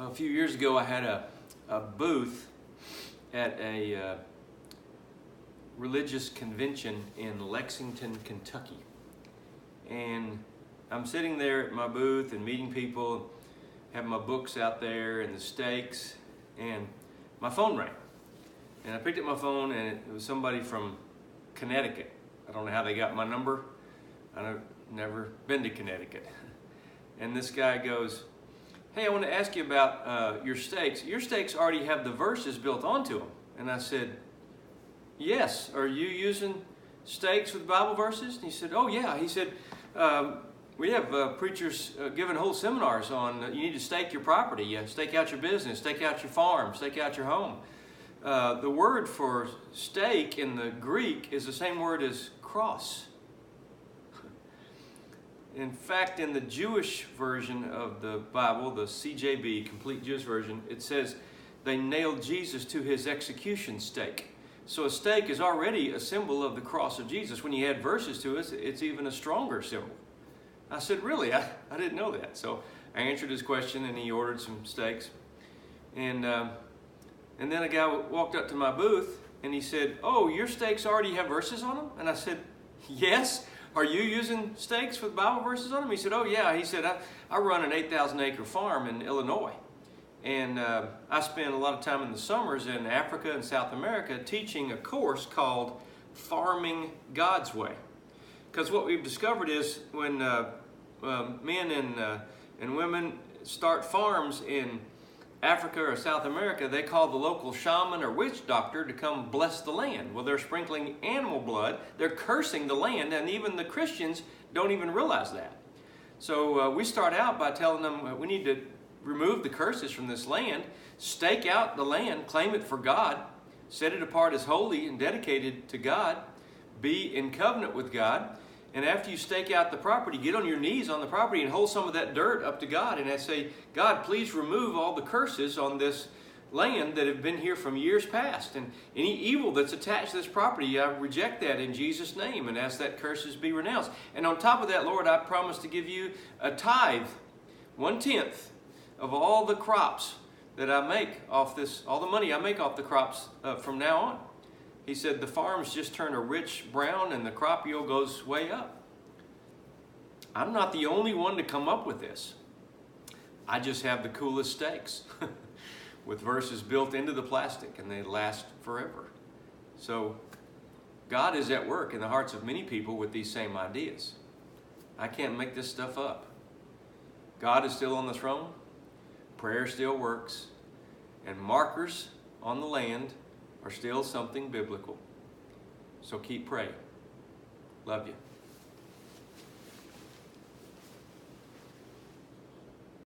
A few years ago, I had a booth at a religious convention in Lexington, Kentucky. And I'm sitting there at my booth and meeting people, having my books out there and the steaks, and my phone rang. And I picked up my phone, and it was somebody from Connecticut. I don't know how they got my number. I've never been to Connecticut. And this guy goes, "Hey, I want to ask you about your steaks. Your steaks already have the verses built onto them." And I said, "Yes, are you using steaks with Bible verses?" And he said, "Oh yeah." He said, "We have preachers giving whole seminars on you need to stake your property, stake out your business, stake out your farm, stake out your home." The word for stake in the Greek is the same word as cross. In fact, in the Jewish version of the Bible, the CJB, Complete Jewish Version, it says they nailed Jesus to his execution stake. So a stake is already a symbol of the cross of Jesus. When you add verses to it, it's even a stronger symbol. I said, "Really? I didn't know that." So I answered his question, and he ordered some steaks. And then a guy walked up to my booth, and he said, "Oh, your steaks already have verses on them?" And I said, "Yes. Are you using steaks with Bible verses on them?" He said, "Oh yeah." He said, I run an 8,000 acre farm in Illinois. And I spend a lot of time in the summers in Africa and South America teaching a course called Farming God's Way. Because what we've discovered is when men and women start farms in Africa or South America, they call the local shaman or witch doctor to come bless the land. Well, they're sprinkling animal blood, they're cursing the land, and even the Christians don't even realize that. So we start out by telling them we need to remove the curses from this land, stake out the land, claim it for God, set it apart as holy and dedicated to God, be in covenant with God. And after you stake out the property, get on your knees on the property and hold some of that dirt up to God and say, "God, please remove all the curses on this land that have been here from years past. And any evil that's attached to this property, I reject that in Jesus' name and ask that curses be renounced. And on top of that, Lord, I promise to give you a tithe, 1/10 of all the crops that I make off this, all the money I make off the crops from now on." He said the farms just turn a rich brown and the crop yield goes way up. I'm not the only one to come up with this. I just have the coolest steaks with verses built into the plastic, and they last forever. So God is at work in the hearts of many people with these same ideas. I can't make this stuff up. God is still on the throne. Prayer still works. And markers on the land are still something biblical. So keep praying. Love you.